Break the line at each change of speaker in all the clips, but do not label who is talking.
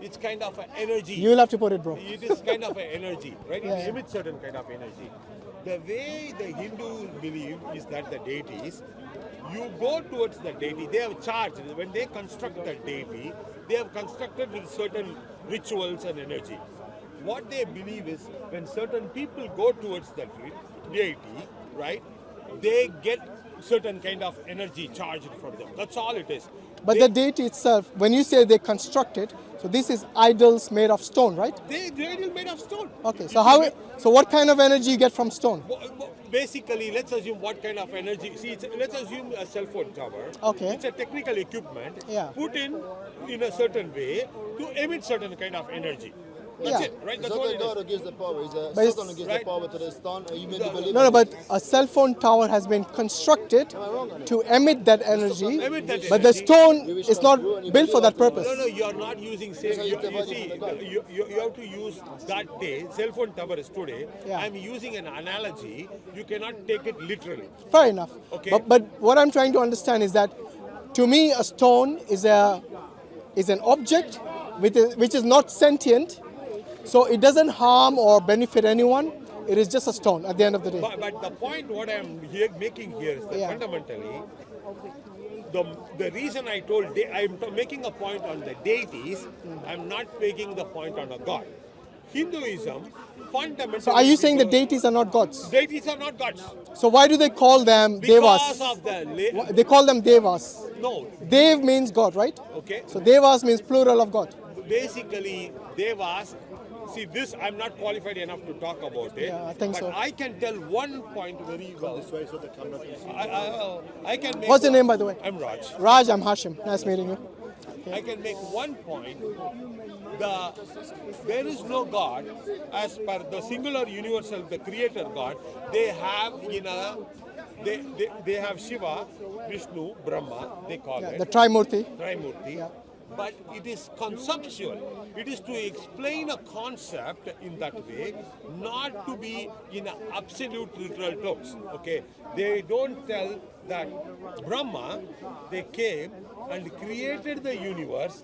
it's kind of an energy.
You'll have to put it, bro.
It is kind of an energy, right?
Yeah,
It emits certain kind of energy. The way the Hindus believe is that the deities, you go towards the deity, they have charged. When they construct the deity, they have constructed with certain rituals and energy. What they believe is when certain people go towards the deity, right, they get certain kind of energy charged from them. That's all it is.
But the deity itself, when you say they constructed, so this is idols made of stone, right?
They idol made of stone.
Okay, so so what kind of energy you get from stone?
Basically, let's assume what kind of energy. See, let's assume a cell phone tower.
Okay.
It's a technical equipment put in a certain way to emit certain kind of energy. That's it, right? That's what it is.
God who gives the power. Is Satan who gives the power to the stone? Or you maybe believe
No, but a cell phone tower has been constructed to emit that energy, but the stone is not built for that purpose.
No, you're not using. You have to use that day. Cell phone tower is today.
Yeah.
I'm using an analogy. You cannot take it literally.
Fair enough.
Okay.
But what I'm trying to understand is that, to me, a stone is an object which is not sentient. So it doesn't harm or benefit anyone. It is just a stone at the end of the day.
But the point what I'm making here is that fundamentally, the reason I told, I'm making a point on the deities, I'm not making the point on a god. Hinduism fundamentally...
So are you saying the deities are not gods?
Deities are not gods.
So why do they call them
Because
devas?
of the...
They call them devas.
No.
Dev means God, right?
Okay.
So devas means plural of God.
Basically, devas... See, this I'm not qualified enough to talk about it.
Yeah, I think so.
But I can tell one point very well. I can make.
What's your name, by the way?
I'm Raj.
Raj, I'm Hashim. Nice meeting you. Okay.
I can make one point. There is no God as per the singular universal, the creator God. They have they have Shiva, Vishnu, Brahma. They call it
the Trimurti.
Trimurti.
Yeah.
But it is conceptual. It is to explain a concept in that way, not to be in absolute literal terms. Okay, they don't tell that Brahma, they came and created the universe.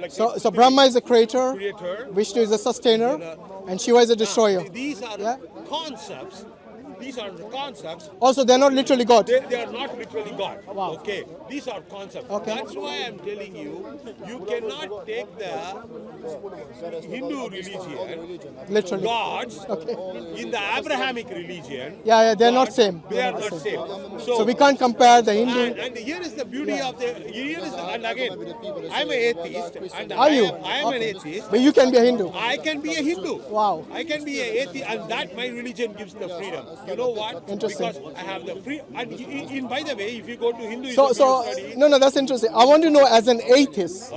So Brahma is the creator,
creator,
Vishnu is the sustainer, and Shiva is the destroyer.
These are concepts. These are the concepts.
Also, they're not literally God.
They are not literally God.
Wow.
Okay, these are concepts.
Okay.
That's why I'm telling you, you cannot take the Hindu religion,
Literally.
gods, in the Abrahamic religion.
Yeah, they're not same.
They are not same.
So we can't compare the Hindu.
And here is the beauty of and again, I'm an atheist. And
Are you?
I am an atheist.
But you can be a Hindu.
I can be a Hindu.
Wow.
I can be an atheist, and that my religion gives the freedom. You know what?
Interesting.
Because I have the free. And by the way, if you go to Hinduism,
So no, that's interesting. I want to know, as an atheist,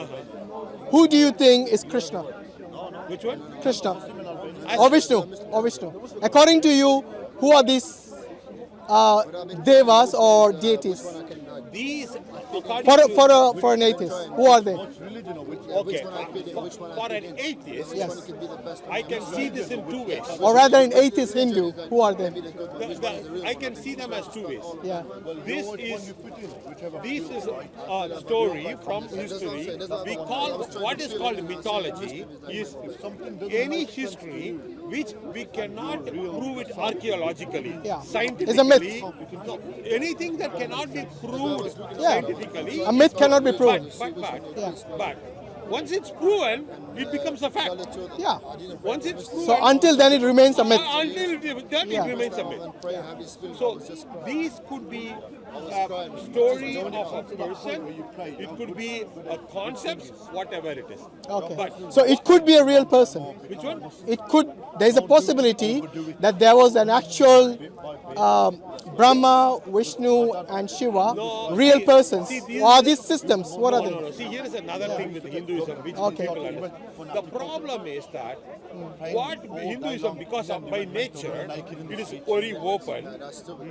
who do you think is Krishna?
Which one?
Krishna. Or Vishnu. Or Vishnu. According to you, who are these devas or deities?
These,
For an atheist, who are they?
okay, for an atheist,
Yes.
I can see this in two ways.
Or rather, an atheist Hindu, who are they?
I can see them as two ways.
Yeah.
This is a story from history. We call what is called mythology is any history which we cannot prove it archaeologically, scientifically.
It's a myth.
No, anything that cannot be proved scientifically.
A myth cannot be proven.
But once it's proven, it becomes a fact.
Yeah.
Once it's proven,
So until then, it remains a myth.
Until then, it remains a myth. So these could be a story of a person. It could be a concept, whatever it is.
Okay.
But
So it could be a real person.
which one?
It could. There is a possibility that there was an actual Brahma, Vishnu, and Shiva, real persons. Or are these systems? What are they?
No. See, here is another thing with Hinduism, which people understand. The problem is that what Hinduism, because of by nature, it is very open.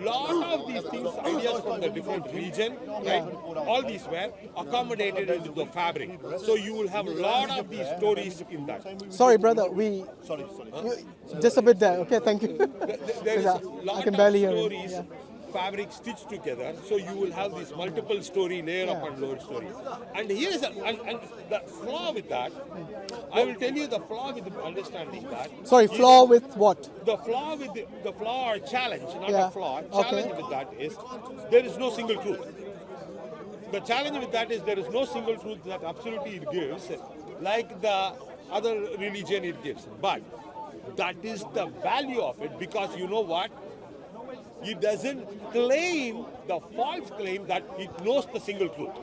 Lot of these things, ideas from the different religion, right? All these were accommodated into the fabric. So you will have a lot of these stories in that.
Sorry, brother. Just a bit there. Okay, thank you.
There is a
I
lot
can
of
barely hear you.
stories fabric stitched together, so you will have this multiple story layer upon lower story. And here is and the flaw with that. I will tell you the flaw with understanding that.
Sorry, flaw with what?
The flaw with the flaw or challenge, not a flaw.
Okay.
Challenge with that is there is no single truth. The challenge with that is there is no single truth that absolutely it gives, like the other religion it gives. But that is the value of it, because you know what? It doesn't claim the false claim that it knows the single truth.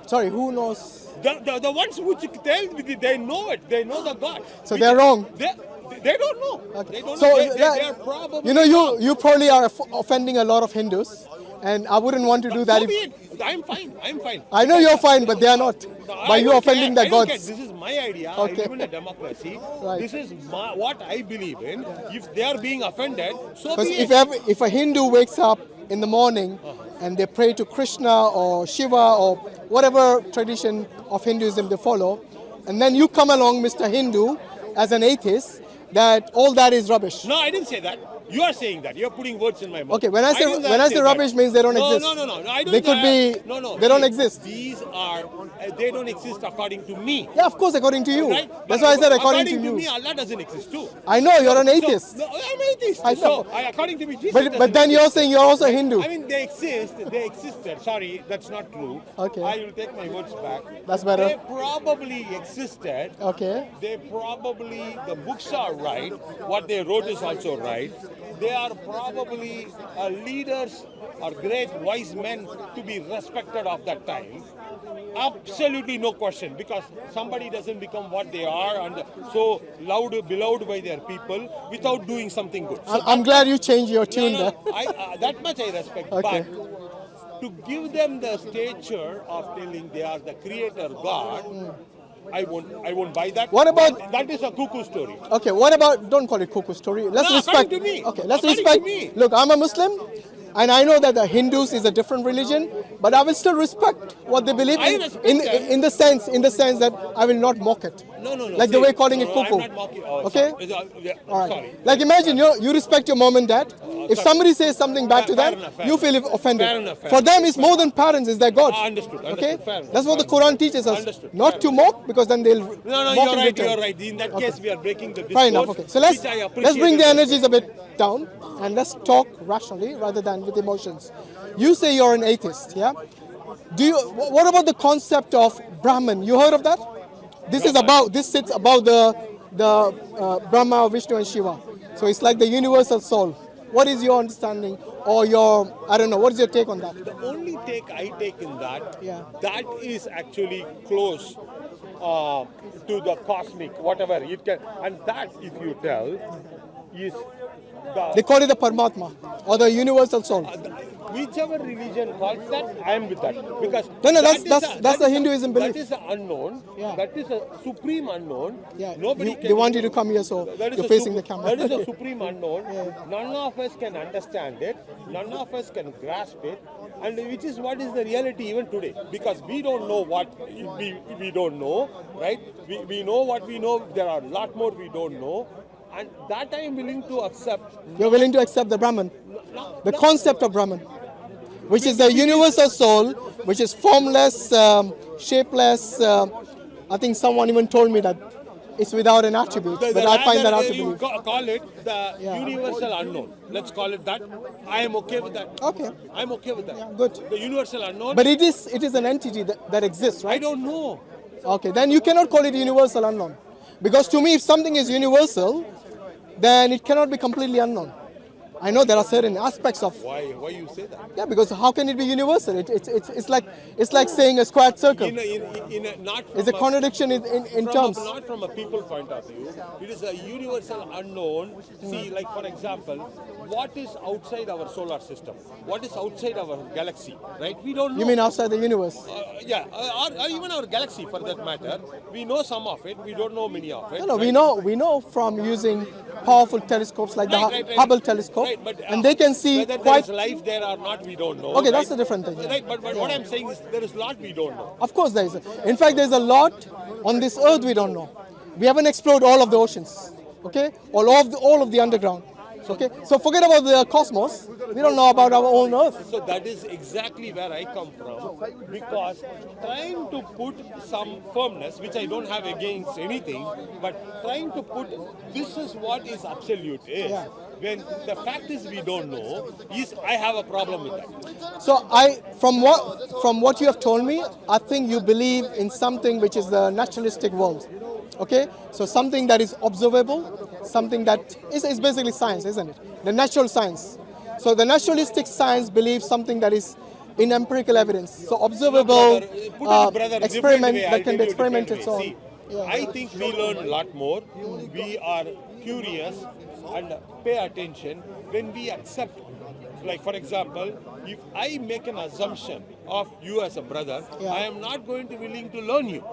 Sorry, who knows?
The ones which tell they know it, they know the God.
So they're wrong.
They don't know.
Okay.
They don't
So
know. They're probably
you know, you probably are offending a lot of Hindus, and I wouldn't want to do that.
So be it. I'm fine. I'm fine.
I know you're fine, but they are not. By you offending the gods.
This is my idea.
Okay.
I live in a democracy.
Right.
This is what I believe in. If they are being offended, so
Because
be it.
if a Hindu wakes up in the morning and they pray to Krishna or Shiva or whatever tradition of Hinduism they follow, and then you come along, Mr. Hindu, as an atheist, that all that is rubbish.
No, I didn't say that. You are saying that. You are putting words in my mouth.
Okay, when I say rubbish means they don't exist.
No. I don't
They could be.
No.
They don't exist.
These are. They don't exist according to me.
Yeah, of course, according to you.
Right?
That's why I said according to
to
you.
me, Allah doesn't exist too.
I know you're an atheist.
So, no, I'm atheist.
I know.
So, according to me, Jesus
But
doesn't
then you're
exist.
saying you're also a Hindu.
I mean, they exist. They existed. Sorry, that's not true.
Okay.
I will take my words back.
That's better.
They probably existed.
Okay.
They probably, the books are right. What they wrote is also right. They are probably leaders or great wise men to be respected of that time. Absolutely no question, because somebody doesn't become what they are and so beloved by their people without doing something good. So
I'm glad you changed your tune there.
that much I respect.
Okay.
But to give them the stature of telling they are the creator God, I won't buy that.
What about-
that is a cuckoo story.
Okay, what about, don't call it cuckoo story. Let's
No,
respect.
according to me.
Okay, let's
According
respect.
to me.
Look, I'm a Muslim, and I know that the Hindus is a different religion, but I will still respect what they believe
I
in,
respect them.
in the sense that I will not mock it.
No.
Like the way calling it cuckoo.
I'm not mocking. Oh,
Okay?
Sorry.
All right.
Sorry.
Like imagine you respect your mom and dad. If
sorry.
somebody says something bad to
Fair
them,
enough, fair
you feel offended.
Fair enough, fair
For them, it's more than parents; it's their God.
Understood.
Okay,
Fair enough,
that's what the
fair
Quran teaches us.
Understood.
Not to mock, because then they'll
No,
mock
you're
in
right.
return.
You're right. In that case, we are breaking the discourse.
Fair enough. Okay, so let's
which I
bring the
appreciate.
energies a bit down and let's talk rationally rather than with emotions. You say you're an atheist, yeah? What about the concept of Brahman? You heard of that? This sits above the Brahma, Vishnu, and Shiva. So it's like the universal soul. What is your understanding, or I don't know, what is your take on that?
The only take I take in that,
Yeah.
that is actually close to the cosmic, whatever it can, and that, if you tell, is
They
the
call it the Paramatma, or the universal soul.
whichever religion calls that, I am with that, because
No,
that
that's the
is
Hinduism belief.
That is an unknown.
Yeah.
That is a supreme unknown.
Yeah,
Nobody
they want you to come here, so
That is
you're
a
facing the camera.
That is a supreme unknown. None of us can understand it. None of us can grasp it, and which is what is the reality even today. Because we don't know what we don't know, right? We know what we know. There are a lot more we don't know, and that I am willing to accept.
You're willing to accept the Brahman, the
No.
concept of Brahman, which is the universal soul, which is formless, shapeless. I think someone even told me that it's without an attribute, but I find that hard to
you
believe.
call it the
Yeah.
universal unknown. Let's call it that. I am okay with that.
Okay,
I'm okay with that.
Yeah, good.
The universal unknown.
but it is an entity that exists,
I
right?
don't know.
Okay, then you cannot call it universal unknown, because to me, if something is universal, then it cannot be completely unknown. I know there are certain aspects of
Why you say that?
yeah, because how can it be universal? It's like saying a squared circle.
In a, not from
It's a contradiction in terms.
Not from a people point of view. It is a universal unknown. See, like for example, what is outside our solar system? What is outside our galaxy? Right? We don't know.
You mean outside the universe?
Yeah, or even our galaxy for that matter. We know some of it. We don't know many of it.
No,
right?
we know from using powerful telescopes like the
Right.
Hubble telescope,
Right, but,
and they can see
whether
quite.
there is life there or not, we don't know.
Okay,
right?
that's a different thing.
Right, but what I'm saying is there is a lot we don't know.
Of course, there is. In fact, there's a lot on this earth we don't know. We haven't explored all of the oceans. Okay, all of the underground. Okay, so forget about the cosmos. We don't know about our own earth.
So that is exactly where I come from, because trying to put some firmness, which I don't have against anything, but trying to put this is what is absolute is,
Yeah.
when the fact is we don't know, is I have a problem with that.
So from what you have told me, I think you believe in something which is the naturalistic world. Okay, so something that is observable, something that is basically science, isn't it? The natural science. So the naturalistic science believes something that is in empirical evidence. So observable experiment that can be experimented. So
See, I think we learn a lot more. We are curious and pay attention when we accept. Like for example, if I make an assumption of you as a brother, I am not going to willing to learn you.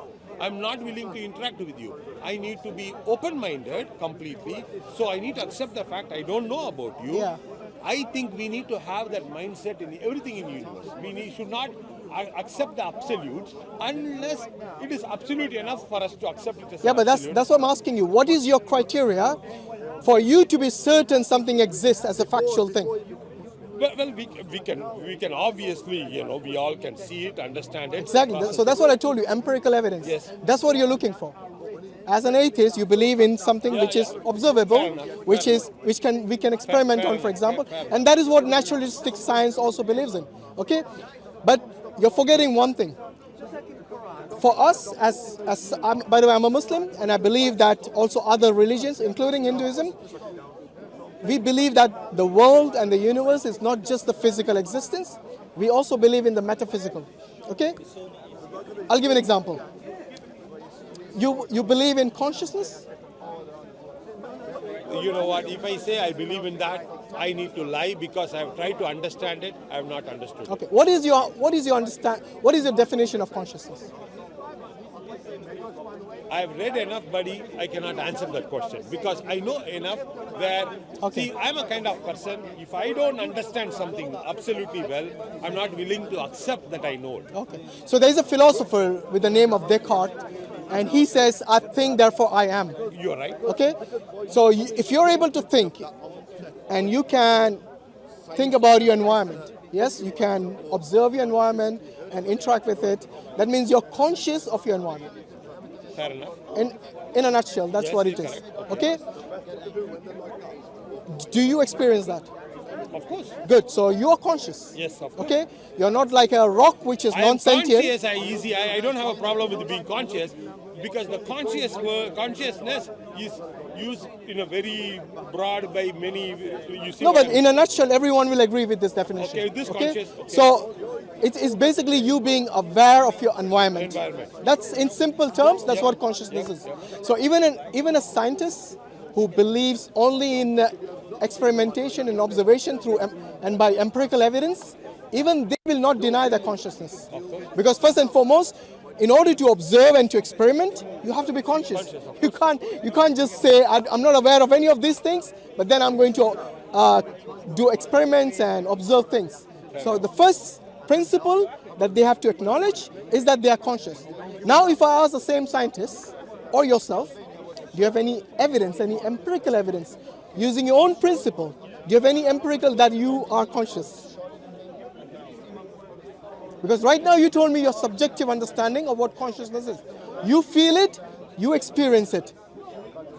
I'm not willing to interact with you. I need to be open-minded completely. So I need to accept the fact I don't know about you.
Yeah.
I think we need to have that mindset in everything in the universe. Should not accept the absolutes unless it is absolute enough for us to accept it as
yeah, but
absolute.
that's what I'm asking you. What is your criteria for you to be certain something exists as a factual thing?
Well, we can obviously, we all can see it, understand it.
Exactly. So that's what I told you, empirical evidence.
Yes.
That's what you're looking for. As an atheist, you believe in something which is observable, we can experiment on, for example, and that is what naturalistic science also believes in. Okay, but you're forgetting one thing. For us, by the way, I'm a Muslim, and I believe that also other religions, including Hinduism, we believe that the world and the universe is not just the physical existence. We also believe in the metaphysical. Okay? I'll give an example. You believe in consciousness?
You know what? If I say I believe in that, I need to lie because I have tried to understand it. I have not understood.
Okay. What is your definition of consciousness?
I have read enough, buddy. I cannot answer that question because I know enough where, see, I'm a kind of person, if I don't understand something absolutely well, I'm not willing to accept that I know it.
Okay. So there is a philosopher with the name of Descartes, and he says, I think, therefore I am.
You're right.
Okay? So if you're able to think, and you can think about your environment, yes, you can observe your environment and interact with it, that means you're conscious of your environment.
Fair enough.
In a nutshell, that's
Yes,
what it
you're
is.
correct.
Okay? Do you experience that?
Of course.
Good. So you are conscious.
Yes, of course.
Okay? You're not like a rock which is
I am
non-sentient.
conscious, I don't have a problem with being conscious because the consciousness is used in a very broad by many. You see
No, but in a nutshell, everyone will agree with this definition.
Okay, this conscious. Okay.
So it's basically you being aware of your environment. That's in simple terms. That's what consciousness is. So even a scientist who believes only in experimentation and observation through and by empirical evidence, even they will not deny their consciousness. Because first and foremost, in order to observe and to experiment, you have to be conscious. You can't just say, I'm not aware of any of these things, but then I'm going to do experiments and observe things. So the first principle that they have to acknowledge is that they are conscious. Now, if I ask the same scientist or yourself, do you have any evidence, any empirical evidence, using your own principle, do you have any empirical that you are conscious? Because right now you told me your subjective understanding of what consciousness is. You feel it, you experience it.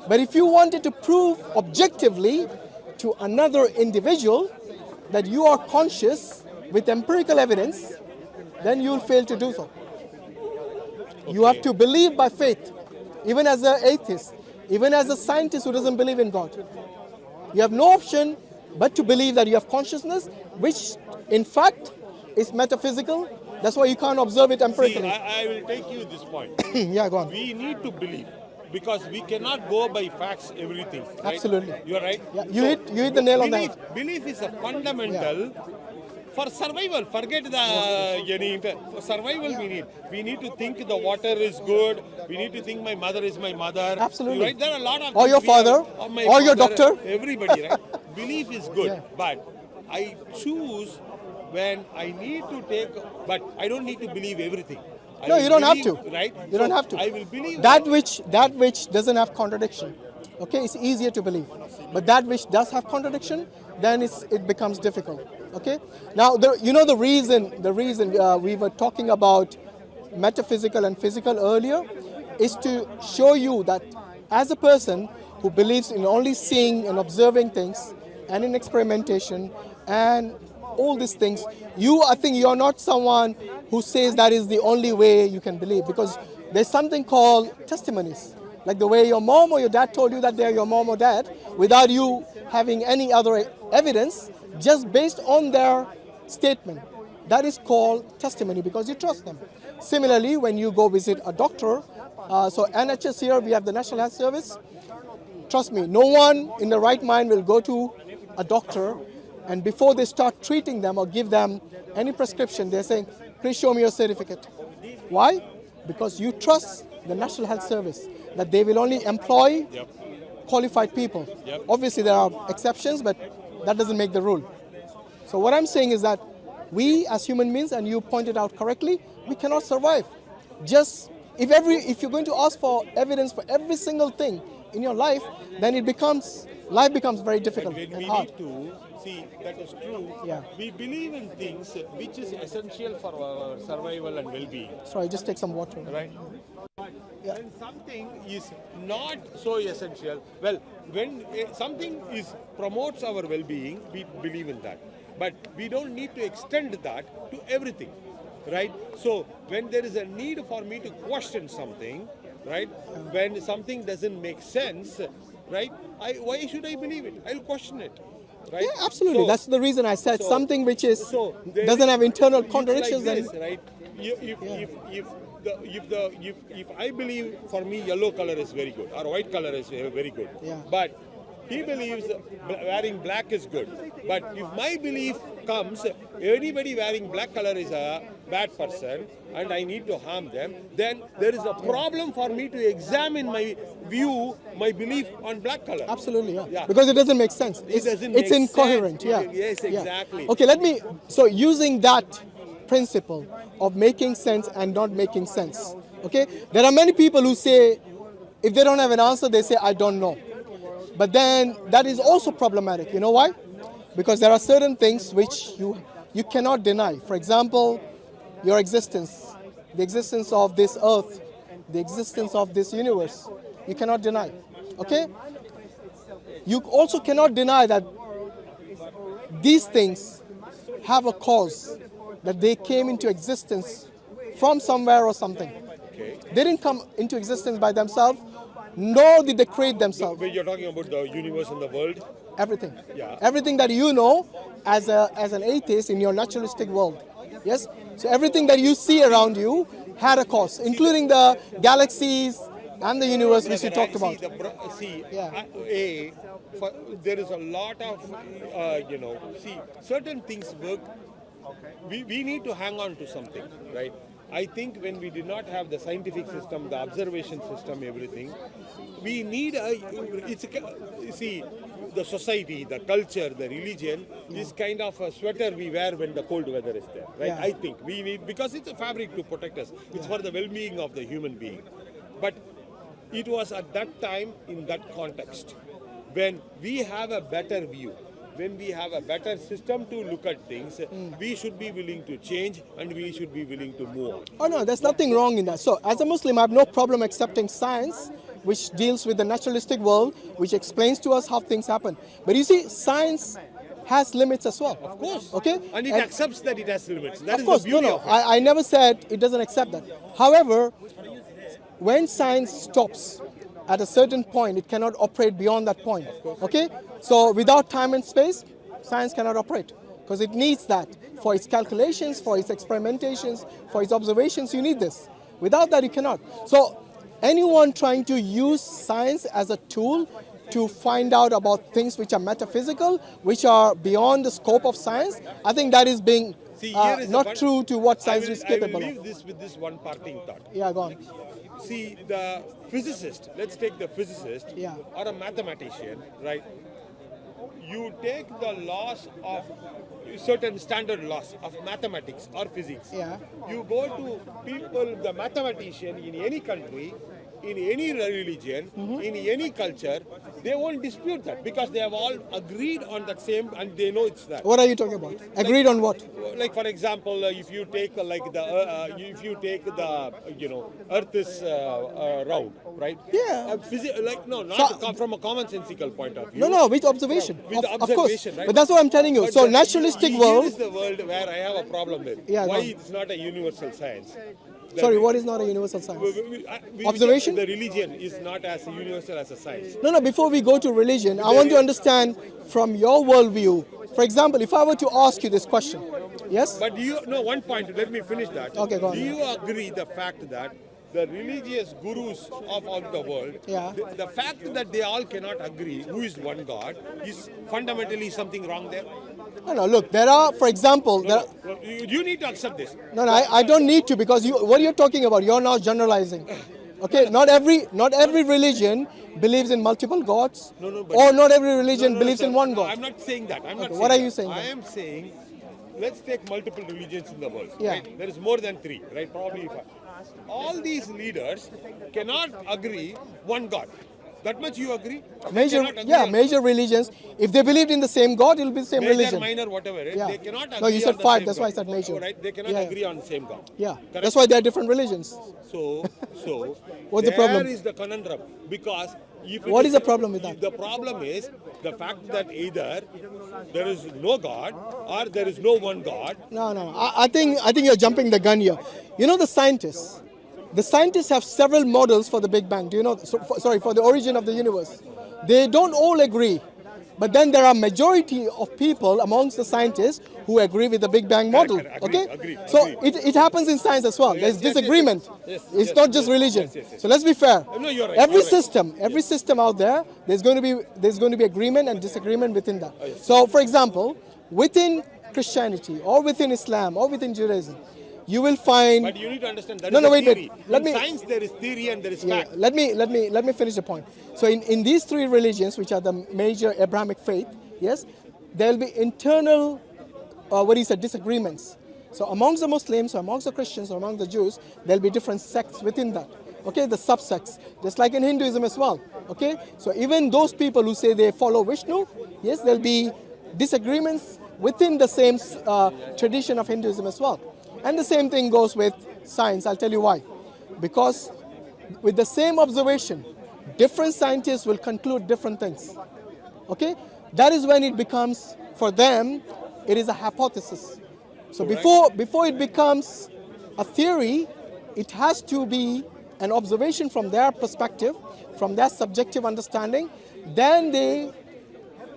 But if you wanted to prove objectively to another individual that you are conscious with empirical evidence, then you will fail to do so. Okay. You have to believe by faith, even as an atheist, even as a scientist who doesn't believe in God. You have no option but to believe that you have consciousness, which in fact is metaphysical. That's why you can't observe it empirically.
See, I will take you this point.
Yeah, go on.
We need to believe because we cannot go by facts, everything. Right?
Absolutely.
You're right.
Yeah, you hit the nail on the head.
Belief is a fundamental for survival. Forget the for survival. We need to think the water is good. We need to think my mother is my mother.
Absolutely.
Right? There are a lot of
or your father, or your doctor.
Everybody, right? Belief is good, but I choose when I need to take, but I don't need to believe everything.
No, you don't have to.
Right?
You don't have to.
I will believe
that which doesn't have contradiction. Okay, it's easier to believe. But that which does have contradiction, then it becomes difficult. Okay. Now, the reason we were talking about metaphysical and physical earlier is to show you that as a person who believes in only seeing and observing things and in experimentation and all these things, I think you're not someone who says that is the only way you can believe, because there's something called testimonies. Like the way your mom or your dad told you that they're your mom or dad without you having any other evidence, just based on their statement. That is called testimony because you trust them. Similarly, when you go visit a doctor, so NHS here, we have the National Health Service. Trust me, no one in the right mind will go to a doctor and before they start treating them or give them any prescription, they're saying, please show me your certificate. Why? Because you trust the National Health Service, that they will only employ qualified people. Obviously, there are exceptions, but that doesn't make the rule. So what I'm saying is that we as human beings, and you pointed out correctly, we cannot survive. Just if you're going to ask for evidence for every single thing in your life, then life becomes very difficult and hard.
Need to see that is true.
Yeah.
We believe in things which is essential for our survival and well-being.
Sorry, just take some water.
Right. When something is not so essential, well, when something promotes our well-being, we believe in that. But we don't need to extend that to everything, right? So when there is a need for me to question something, right? When something doesn't make sense, right? Why should I believe it? I'll question it. Right?
Yeah, absolutely. That's the reason I said something which doesn't have internal contradictions.
Like this, right? If I believe, for me, yellow color is very good or white color is very good, but he believes wearing black is good. But if my belief comes, anybody wearing black color is a bad person and I need to harm them, then there is a problem for me to examine my view, my belief on black color.
Absolutely, yeah. Because it doesn't make sense. It's incoherent,
yeah. Yes, exactly.
Okay, so using that principle of making sense and not making sense, okay? There are many people who say, if they don't have an answer, they say, I don't know. But then that is also problematic. You know why? Because there are certain things which you cannot deny. For example, your existence, the existence of this earth, the existence of this universe, you cannot deny. Okay? You also cannot deny that these things have a cause, that they came into existence from somewhere or something.
Okay.
They didn't come into existence by themselves, nor did they create themselves.
When you're talking about the universe and the world?
Everything.
Yeah.
Everything that you know as an atheist in your naturalistic world. Yes? So everything that you see around you had a cause, including the galaxies and the universe which we talked about.
There is a lot of, certain things work. We need to hang on to something, right? I think when we did not have the scientific system, the observation system, everything, we need the society, the culture, the religion, this kind of a sweater we wear when the cold weather is there, right?
Yeah.
I think we need, because it's a fabric to protect us. It's for the well-being of the human being. But it was at that time, in that context, when we have a better view, when we have a better system to look at things, we should be willing to change and we should be willing to move on.
Oh no, there's nothing wrong in that. So as a Muslim, I have no problem accepting science, which deals with the naturalistic world, which explains to us how things happen. But you see, science has limits as well.
Of course.
Okay?
And it accepts that it has limits. That
of
is
course,
the beauty of it.
I never said it doesn't accept that. However, when science stops at a certain point, it cannot operate beyond that point. Okay? So without time and space, science cannot operate because it needs that for its calculations, for its experimentations, for its observations. You need this. Without that, you cannot. So anyone trying to use science as a tool to find out about things which are metaphysical, which are beyond the scope of science, I think that is being not true to what science is capable of.
I will leave this with this one parting thought.
Yeah, go on.
See, the physicist, let's take the physicist or a mathematician, right? You take the laws of certain standard laws of mathematics or physics.
Yeah.
You go to people, the mathematician in any country, in any religion, in any culture, they won't dispute that because they have all agreed on that same and they know it's that.
What are you talking about? Agreed on what?
Like for example, if you take if you take the Earth is round, right?
Yeah.
Not from a commonsensical point of view.
No, with observation.
With
Of course.
observation, right?
But that's what I'm telling you.
But
So
the-
naturalistic
here
world.
is the world where I have a problem with.
Yeah,
Why
go on.
it's not a universal science?
Sorry, what is not a universal science? Observation?
The religion is not as universal as a science.
No, before we go to religion, I want to understand from your worldview. For example, if I were to ask you this question, yes?
But do you know one point? Let me finish that.
Okay, go on.
Do you agree the fact that the religious gurus of all the world,
Yeah.
the fact that they all cannot agree who is one God is fundamentally something wrong there?
No, look, there are, for example, there are,
You need to accept this.
no, I don't need to because what you're talking about, you're now generalizing. Okay, not every religion believes in multiple gods,
but-
or not every religion
No,
believes
sir.
in one
No,
God.
I'm not saying that. I'm not
Okay,
saying
what are
that.
you saying
I
then?
am saying, let's take multiple religions in the world.
Yeah.
Right? There is more than 3, right? Probably 5. All these leaders cannot agree one God. That much you agree? They cannot agree on-
Major religions. If they believed in the same God, it will be the same
Major,
religion.
minor, whatever. Right?
Yeah.
They cannot agree
No, you said
on the
5,
same
that's why I
God.
said major.
Oh, right? They cannot
Yeah.
agree on the same God.
Yeah,
Correct?
that's why there are different religions.
So
What's the problem?
There is the conundrum because if
What is the problem with that?
The problem is the fact that either there is no God or there is no one God.
No. I think you're jumping the gun here. You know the scientists. The scientists have several models for the Big Bang. Do you know? For the origin of the universe. They don't all agree, but then there are majority of people amongst the scientists who agree with the Big Bang model.
Correct,
Okay.
agree.
So it happens in science as well. There's
yes,
disagreement.
yes.
It's
Yes,
not just
yes,
religion.
yes.
So let's be fair.
No, you're right,
Every
you're right.
system out there, there's going to be agreement and disagreement within that. So for example, within Christianity or within Islam or within Judaism, you will find.
But you need to understand that
No,
is
no,
a
wait.
theory.
Let
In
me.
science there is theory and there is
Yeah,
fact.
let me finish the point. So in these 3 religions, which are the major Abrahamic faith, yes, there will be internal, disagreements. So amongst the Muslims, or amongst the Christians, or among the Jews, there will be different sects within that. Okay, the subsects, just like in Hinduism as well. Okay, so even those people who say they follow Vishnu, yes, there will be disagreements within the same tradition of Hinduism as well. And the same thing goes with science. I'll tell you why. Because with the same observation, different scientists will conclude different things. Okay? That is when it becomes, for them, it is a hypothesis. So before it becomes a theory, it has to be an observation from their perspective, from their subjective understanding. Then they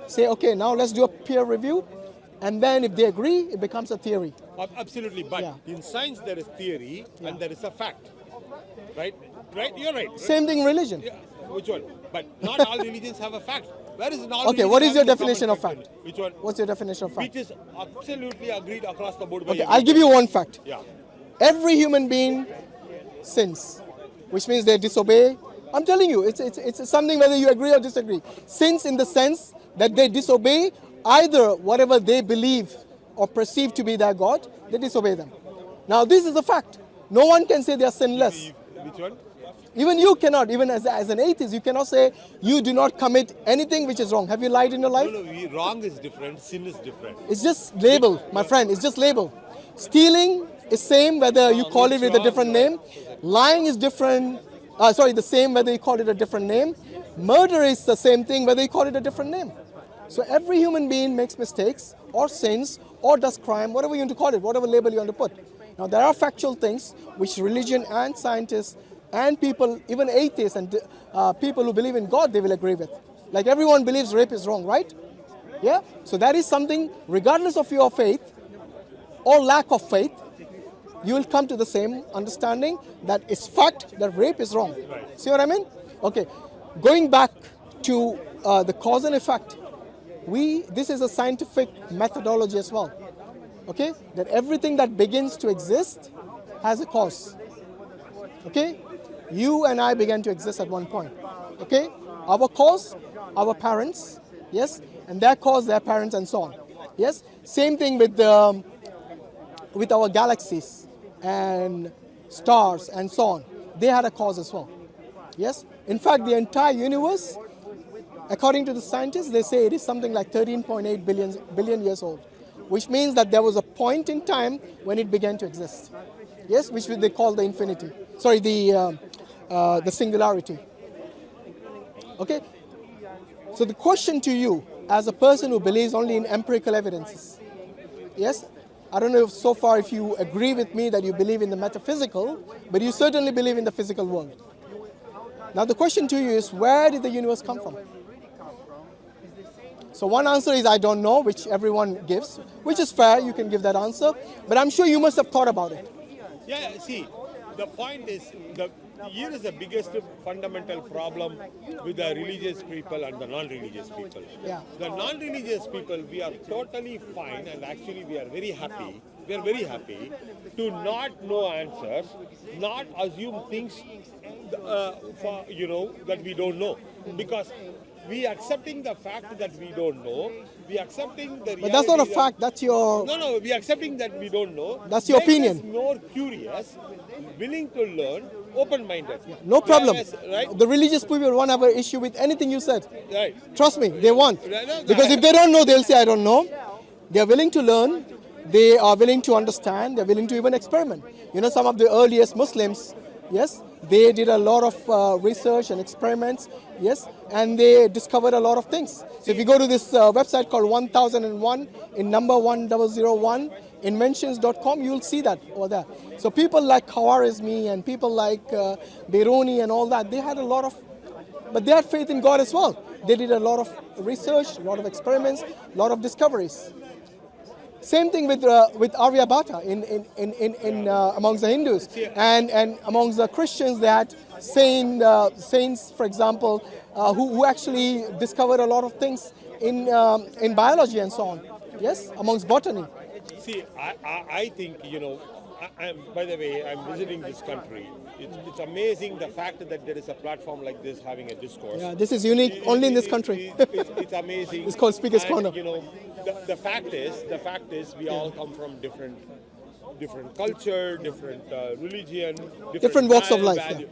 say, okay, now let's do a peer review. And then if they agree, it becomes a theory.
Absolutely. But
Yeah.
in science there is theory and there is a fact. Right? Right? You're right.
Same thing in religion.
Yeah. Which one? But not all religions have a fact. Where is all
Okay, what is
religions
your
have a
definition of
common
fact?
Which one?
What's your definition of fact?
Which is absolutely agreed across the board by
Okay,
everyone.
I'll give you one fact.
Yeah.
Every human being sins, which means they disobey. I'm telling you, it's something whether you agree or disagree. Sins in the sense that they disobey either whatever they believe or perceive to be their God, they disobey them. Now this is a fact. No one can say they are sinless.
Which one?
Even you cannot, even as an atheist, you cannot say you do not commit anything which is wrong. Have you lied in your life?
No, wrong is different, sin is different.
It's just label, my friend. It's just label. Stealing is same whether you call it with a different name. Lying is different. The same whether you call it a different name. Murder is the same thing whether you call it a different name. So every human being makes mistakes or sins or does crime, whatever you want to call it, whatever label you want to put. Now there are factual things which religion and scientists and people, even atheists and people who believe in God, they will agree with. Like everyone believes rape is wrong, right? Yeah? So that is something, regardless of your faith or lack of faith, you will come to the same understanding that it's fact that rape is wrong.
Right.
See what I mean? Okay. Going back to the cause and effect, this is a scientific methodology as well. Okay? That everything that begins to exist has a cause. Okay? You and I began to exist at one point. Okay? Our cause, our parents, yes? And their cause, their parents, and so on. Yes? Same thing with our galaxies and stars and so on. They had a cause as well. Yes, in fact, the entire universe, according to the scientists, they say it is something like 13.8 billion years old, which means that there was a point in time when it began to exist. Yes, which they call the infinity. Sorry, the singularity. Okay. So the question to you, as a person who believes only in empirical evidences, yes, I don't know if so far if you agree with me that you believe in the metaphysical, but you certainly believe in the physical world. Now the question to you is, where did the universe come from? So one answer is I don't know, which everyone gives, which is fair, you can give that answer, but I'm sure you must have thought about it.
Yeah, see, the point is, here is the biggest fundamental problem with the religious people and the non-religious people.
Yeah.
The non-religious people, we are totally fine, and actually we are very happy. We are very happy to not know answers, not assume things, that we don't know, because we accepting the fact that we don't know. We accepting the reality.
But that's not a fact. That's your.
No. We accepting that we don't know.
That's your opinion.
More curious, willing to learn, open-minded.
Yeah, no problem.
Right?
The religious people won't have an issue with anything you said.
Right.
Trust me, they won't.
No,
Because if they don't know, they'll say, I don't know. They are willing to learn. They are willing to understand. They're willing to even experiment. You know, some of the earliest Muslims, yes, they did a lot of research and experiments, yes, and they discovered a lot of things. So if you go to this website called 1001 in number 1001, inventions.com, you'll see that over there. So people like Khwarizmi and people like Biruni and all that, they had a lot of, but they had faith in God as well. They did a lot of research, a lot of experiments, a lot of discoveries. Same thing with Aryabhata in amongst the Hindus, and amongst the Christians, they had saints, for example, who actually discovered a lot of things in biology and so on. Yes, amongst botany.
See, I think, by the way, I'm visiting this country. It's amazing the fact that there is a platform like this having a discourse.
Yeah, this is unique only in this country.
It's amazing.
It's called Speakerscorner.
The fact is we all come from different culture, different religion,
different walks of life.
Value.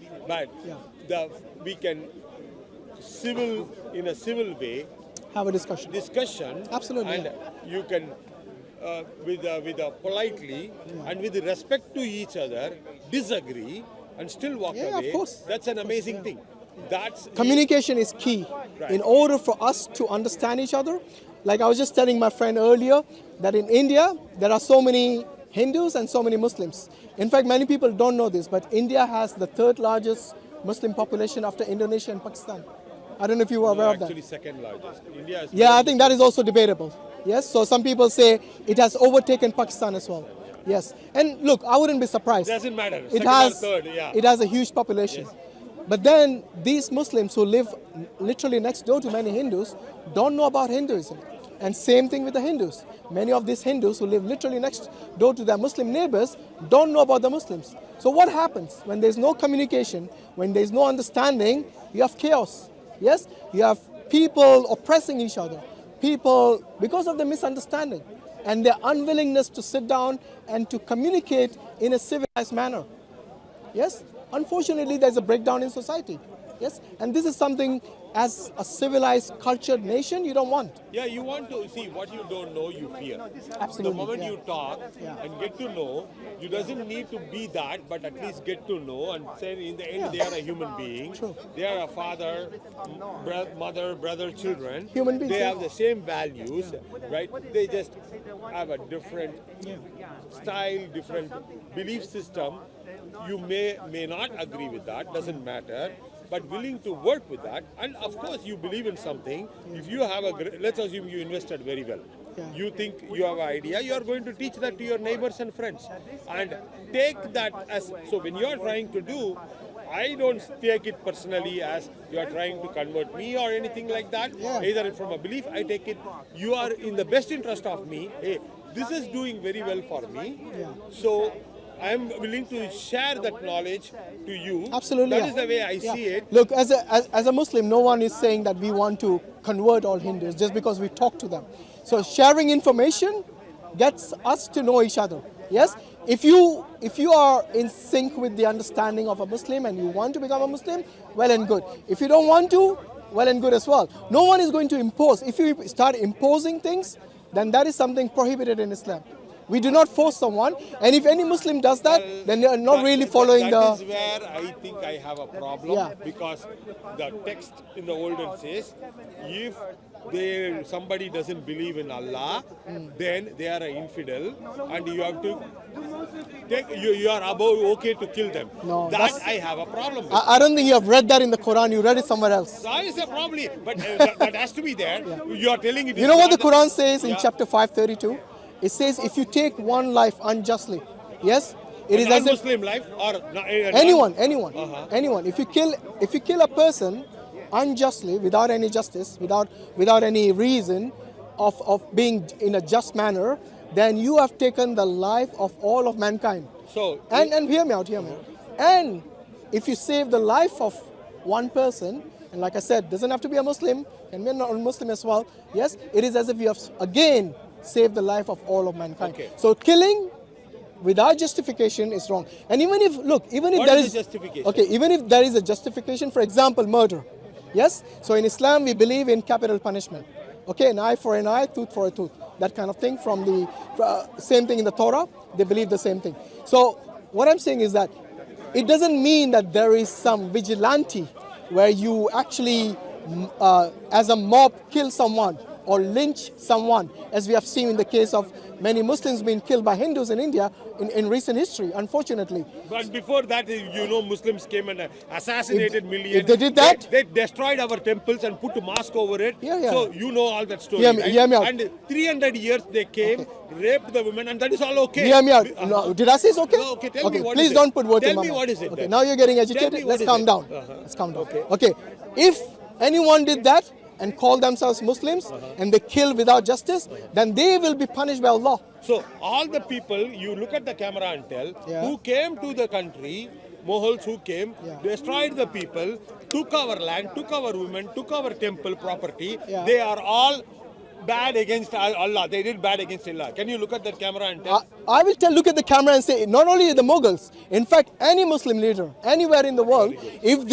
Yeah.
But we can in a civil way
have a discussion. Absolutely.
And you can with politely and with respect to each other disagree and still walk away.
Of course.
That's an amazing thing.
Communication is key.
Right.
In order for us to understand each other. Like I was just telling my friend earlier that in India there are so many Hindus and so many Muslims. In fact, many people don't know this, but India has the third largest Muslim population after Indonesia and Pakistan. I don't know if you were aware of that.
Actually, second largest. India is.
Yeah, I think that is also debatable. Yes, so some people say it has overtaken Pakistan as well. Yes, and look, I wouldn't be surprised.
It doesn't matter.
It has
third, yeah.
It has a huge population. Yes. But then these Muslims who live literally next door to many Hindus don't know about Hinduism. And same thing with the Hindus. Many of these Hindus who live literally next door to their Muslim neighbors don't know about the Muslims. So what happens when there's no communication, when there's no understanding, you have chaos. Yes, you have people oppressing each other. People, because of the misunderstanding and their unwillingness to sit down and to communicate in a civilized manner. Yes, unfortunately there's a breakdown in society. Yes, and this is something as a civilized, cultured nation you don't want.
Yeah, you want to see what you don't know, you fear.
Absolutely.
The moment you talk and get to know, you doesn't need to be that, but at least get to know and say in the end they are a human being.
True.
They are a father, mother, brother, children.
Human beings.
They have the same values, right? They just have a different style, different belief system. You may not agree with that, doesn't matter. But willing to work with that, and of course you believe in something. If you have let's assume you invested very well.
Yeah.
You think you have an idea, you are going to teach that to your neighbors and friends. And take that as, so when you are trying to do, I don't take it personally as you are trying to convert me or anything like that.
Yeah.
Either from a belief, I take it, you are in the best interest of me. Hey, this is doing very well for me.
Yeah.
So I am willing to share that knowledge to you.
Absolutely.
That is the way I see it.
Look, as a Muslim, no one is saying that we want to convert all Hindus just because we talk to them. So sharing information gets us to know each other. Yes? if you are in sync with the understanding of a Muslim and you want to become a Muslim, well and good. If you don't want to, well and good as well. No one is going to impose. If you start imposing things, then that is something prohibited in Islam. We do not force someone, and if any Muslim does that, then they are not really following
That is where I think I have a problem,
Yeah.
because the text in the Olden says, if somebody doesn't believe in Allah, then they are an infidel, and you have to you are okay to kill them.
No,
that I have a problem with.
I don't think you have read that in the Quran. You read it somewhere else.
That is a problem, but that has to be there. You are telling it.
You know what the Quran says in chapter 532? It says if you take one life unjustly, yes, it is as if
Muslim life or
anyone. If you kill a person unjustly, without any justice, without any reason of being in a just manner, then you have taken the life of all of mankind.
So
and hear me out. And if you save the life of one person, and like I said, doesn't have to be a Muslim, can be a non-Muslim as well. Yes, it is as if you have again saved the life of all of mankind.
Okay.
So killing without justification is wrong. And even if
what
there
is
is
the justification?
okay, even if there is a justification, for example, murder. Yes. So in Islam we believe in capital punishment. Okay, an eye for an eye, tooth for a tooth. That kind of thing. From the same thing in the Torah, they believe the same thing. So what I'm saying is that it doesn't mean that there is some vigilante where you actually, as a mob, kill someone or lynch someone, as we have seen in the case of many Muslims being killed by Hindus in India in recent history, unfortunately.
But before that, Muslims came and assassinated millions.
If they did that,
they destroyed our temples and put a mosque over it.
Yeah.
So you know all that story.
Hear me out.
And 300 years they came, raped the women, and that is all okay.
Hear me out. No, did I say it's okay?
No, okay, tell me what
please
is it?
don't put words
Tell
in my
me
mouth.
what is it
Okay,
then?
now you're getting
Tell
agitated.
me what
Let's
is
calm
it?
down. Let's calm down. Okay. If anyone did that and called themselves Muslims and they kill without justice, then they will be punished by Allah.
So all the people, you look at the camera and tell,
Yeah.
who came to the country, Moguls who came,
Yeah.
destroyed the people, took our land, took our women, took our temple property.
Yeah.
They are all bad against Allah. They did bad against Allah. Can you look at that camera and tell?
I will look at the camera and say, not only the Mughals, in fact, any Muslim leader, anywhere in the world, if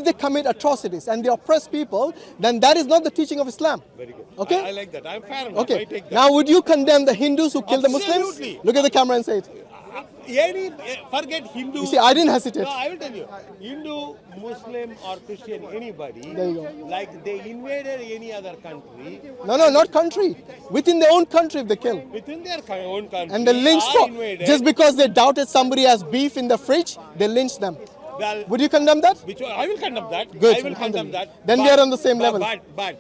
they commit atrocities and they oppress people, then that is not the teaching of Islam.
Very good.
Okay?
I like that. I'm fair enough. I
Okay.
take that.
Now, would you condemn the Hindus who kill the Muslims?
Absolutely.
Look at the camera and say it.
Forget Hindu.
You see, I didn't hesitate.
No, I will tell you. Hindu, Muslim or Christian, anybody.
There you go.
Like they invaded any other country.
No, not country. Within their own country, if they kill.
Within their own country.
And they lynch
are
for
invaded.
just because they doubted somebody has beef in the fridge, they lynch them.
Well,
Would you condemn that?
I will condemn that.
Good,
I will condemn
alhamdulillah.
that.
Then we are on the same level.
But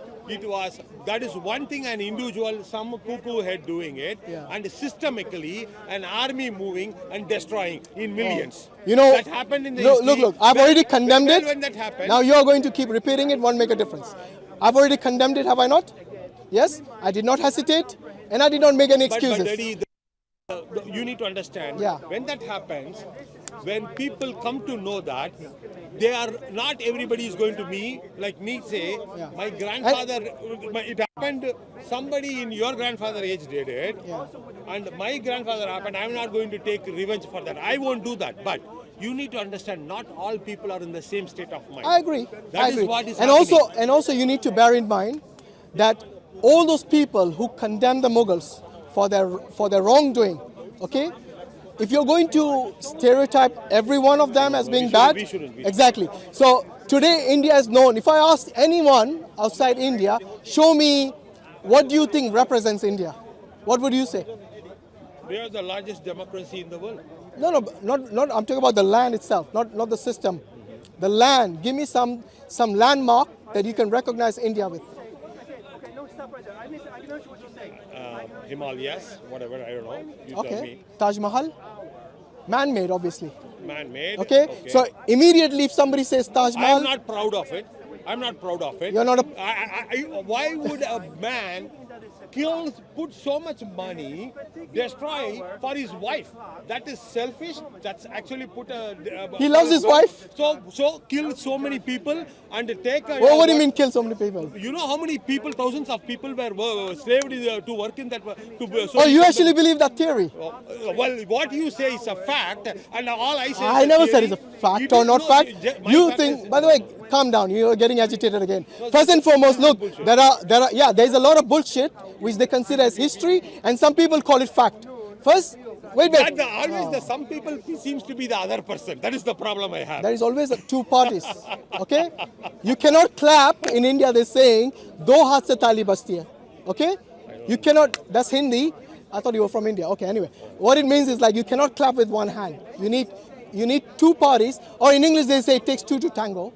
that is one thing, an individual, some cuckoo head doing it,
Yeah.
and systemically an army moving and destroying in millions.
You know,
that happened in the history.
look, I've already condemned it.
When that happened,
Now you're going to keep repeating it, won't make a difference. I've already condemned it, have I not? Yes, I did not hesitate, and I did not make any excuses.
But Daddy, you need to understand,
Yeah.
when that happens, when people come to know that, they are not everybody is going to me, like me say,
Yeah.
my grandfather, it happened, somebody in your grandfather age did it,
Yeah.
and my grandfather happened, I'm not going to take revenge for that. I won't do that. But you need to understand, not all people are in the same state of mind.
I agree.
That
I
is
agree.
what is
and
happening.
also you need to bear in mind that all those people who condemn the Mughals for their wrongdoing, okay? If you're going to stereotype every one of them as being bad,
we shouldn't.
exactly. So today India is known. If I ask anyone outside India, show me what do you think represents India, what would you say?
We are the largest democracy in the world.
No, not. I'm talking about the land itself, not the system. The land. Give me some landmark that you can recognize India with.
Okay, no, stop right there. I can answer what you're saying.
Himalayas, whatever, I don't know. You tell
Okay.
me.
Taj Mahal, man-made, obviously.
Man-made.
Okay. So immediately, if somebody says Taj
I
Mahal,
am not proud of it. I'm not proud of it.
You're not
why would a man put so much money, destroy for his wife. That is selfish. That's actually put a.
He loves his wife.
So kill so many people and take.
Well, what do you mean kill so many people?
You know how many people, thousands of people were slaved to work in that.
Oh, you actually believe that theory?
Well, what you say is a fact, and all I say.
I never said it's a fact or not fact. You think, by the way, calm down. You're getting agitated again. First and foremost, look, there's a lot of bullshit which they consider as history, and some people call it fact. First, wait.
Some people seems to be the other person. That is the problem I have.
There is always two parties. Okay, you cannot clap in India. They're saying "Do haath se taali basti hai." Okay, you cannot. That's Hindi. I thought you were from India. Okay, anyway, what it means is like you cannot clap with one hand. You need two parties, or in English they say it takes two to tango.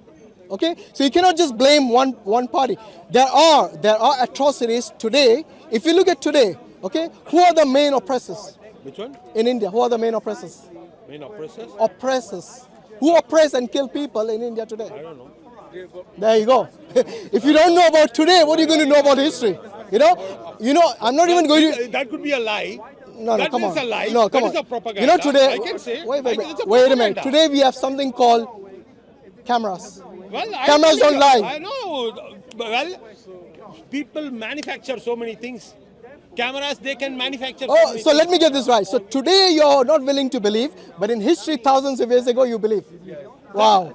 Okay, so you cannot just blame one party. There are atrocities today. If you look at today, okay, who are the main oppressors?
Which one?
In India, who are the main oppressors?
Main oppressors?
Oppressors. Who oppress and kill people in India today?
I don't know.
There you go. If you don't know about today, what are you going to know about history? You know, I'm not even going to.
That could be a lie.
No, come on.
That is a lie.
No, come
that
on.
is a propaganda.
You know, today.
I can say.
Wait a minute. Today we have something called cameras.
Well,
cameras don't lie.
I know. Well, people manufacture so many things. Cameras, they can manufacture.
Oh, so let me get this right. So today you're not willing to believe, but in history, thousands of years ago, you believe. Wow.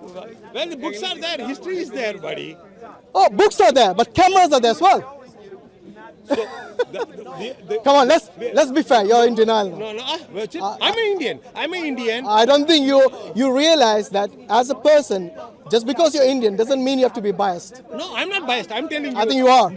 Well, the books are there. History is there, buddy.
Oh, books are there, but cameras are there as well.
So,
come on, let's be fair. You're in denial now.
No. I'm an Indian.
I don't think you realize that as a person, just because you're Indian doesn't mean you have to be biased.
No, I'm not biased. I'm telling you.
I think you are,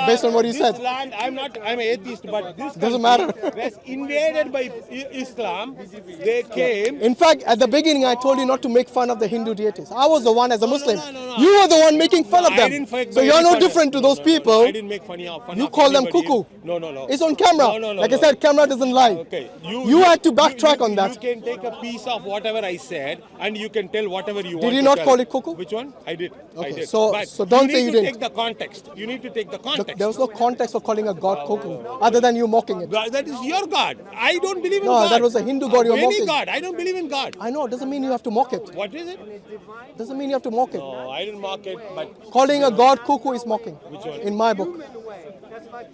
based on what you
this
said.
Land, I'm an atheist, but this
doesn't matter.
was invaded by Islam. They came.
In fact, at the beginning, I told you not to make fun of the Hindu deities. I was the one as a Muslim.
No.
You were the one making fun of them. So you're no different to those people.
I didn't make fun of
You call them cuckoo.
No.
It's on camera. Like I said, camera doesn't lie.
Okay.
You had to backtrack on that.
You can take a piece of whatever I said and you can tell whatever you want.
Did you not call it cuckoo?
Which one? I did.
Okay.
I did.
So don't say you didn't.
You need to take the context. You need to take the context.
There was no context for calling a god cuckoo, other than you mocking it.
That is your God. I don't believe in God.
No, that was a Hindu god you're mocking.
Any God. I don't believe in God.
I know. It doesn't mean you have to mock it.
What is it?
Doesn't mean you have to mock it.
No, I didn't mock it, but...
Calling a god cuckoo is mocking.
Which one?
In my book.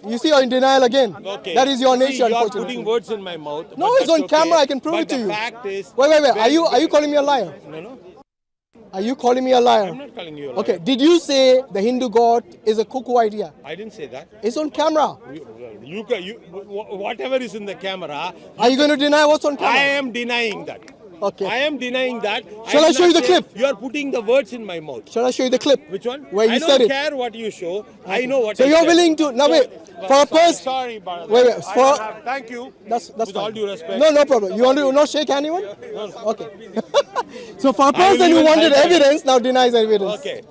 You see, you're in denial again.
Okay.
That is your nature,
you are
unfortunately.
putting words in my mouth.
No, it's on camera. I can prove it to you.
The fact is...
Wait. Are you calling me a liar?
No.
Are you calling me a liar?
I'm not calling you a liar.
Okay. Did you say the Hindu god is a cuckoo idea?
I didn't say that.
It's on camera.
Whatever is in the camera...
Are you going to deny what's on camera?
I am denying that.
Okay.
I am denying that.
Shall I show you the clip?
You are putting the words in my mouth.
Shall I show you the clip?
Which one?
Where you said it.
I don't care what you show. I know what
so
I
you're
said.
willing to... Now wait. For a person...
Sorry, brother.
Wait.
Thank you.
That's
With
fine.
all due respect.
No problem. You want to not shake anyone?
No.
Okay. So for a person who wanted evidence, now denies evidence.
Okay.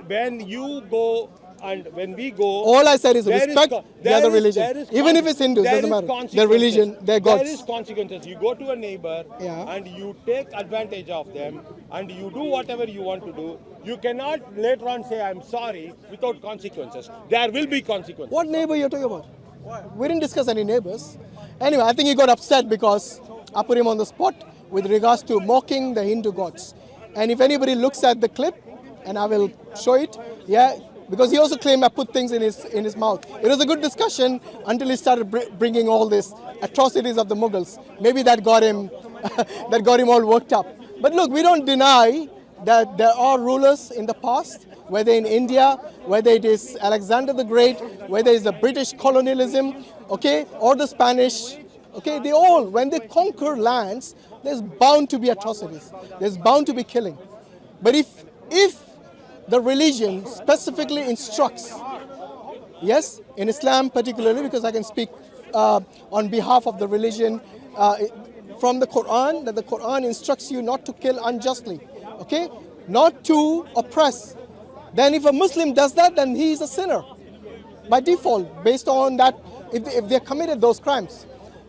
When you go and when we go...
All I said is respect the other religion. Even if it's Hindu, it doesn't matter. Their religion, their gods.
There is consequences. You go to a neighbor and you take advantage of them and you do whatever you want to do. You cannot later on say, I'm sorry, without consequences. There will be consequences.
What neighbor you're talking about? We didn't discuss any neighbors. Anyway, I think he got upset because I put him on the spot with regards to mocking the Hindu gods. And if anybody looks at the clip, and I will show it, because he also claimed I put things in his mouth. It was a good discussion until he started bringing all these atrocities of the Mughals. Maybe that got him all worked up. But look, we don't deny that there are rulers in the past, whether in India, whether it is Alexander the Great, whether it's the British colonialism, okay, or the Spanish, okay, they all, when they conquer lands, there's bound to be atrocities. There's bound to be killing. But if the religion specifically instructs, yes, in Islam particularly, because I can speak on behalf of the religion from the Quran, that the Quran instructs you not to kill unjustly, okay, not to oppress. Then if a Muslim does that, then he is a sinner by default, based on that, if they committed those crimes.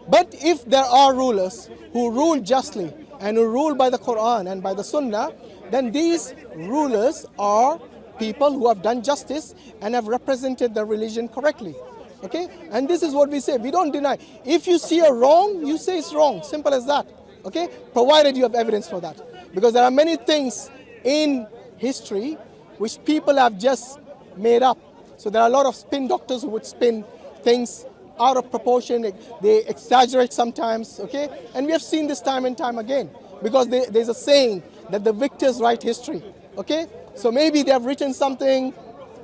But if there are rulers who rule justly and who rule by the Quran and by the Sunnah, then these rulers are people who have done justice and have represented the religion correctly. Okay, and this is what we say. We don't deny. If you see a wrong, you say it's wrong. Simple as that. Okay, provided you have evidence for that. Because there are many things in history which people have just made up. So there are a lot of spin doctors who would spin things out of proportion. They exaggerate sometimes. Okay, and we have seen this time and time again. Because there's a saying that the victors write history. Okay, so maybe they have written something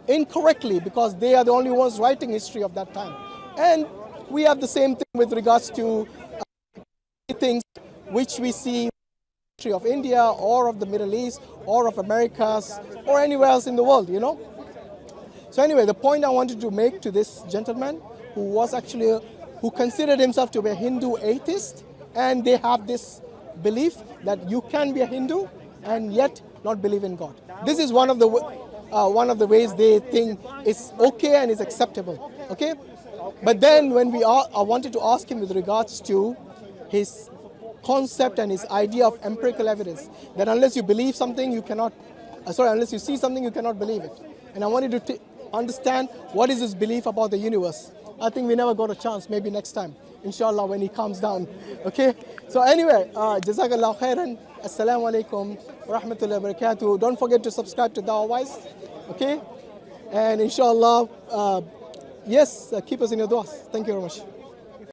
incorrectly because they are the only ones writing history of that time. And we have the same thing with regards to things which we see history of India or of the Middle East or of Americas or anywhere else in the world, you know. So anyway, the point I wanted to make to this gentleman who was actually, who considered himself to be a Hindu atheist, and they have this belief that you can be a Hindu and yet not believe in God. This is one of the ways they think it's okay and is acceptable. Okay, but then when I wanted to ask him with regards to his concept and his idea of empirical evidence, that unless you believe something, you cannot. Unless you see something, you cannot believe it. And I wanted to understand what is his belief about the universe. I think we never got a chance. Maybe next time, inshallah, when he comes down. Okay. So anyway, Jazak Allah Khair. Assalamu alaikum wa rahmatullahi wa barakatuh. Don't forget to subscribe to DawahWise. Okay. And inshallah, yes, keep us in your du'as. Thank you very much.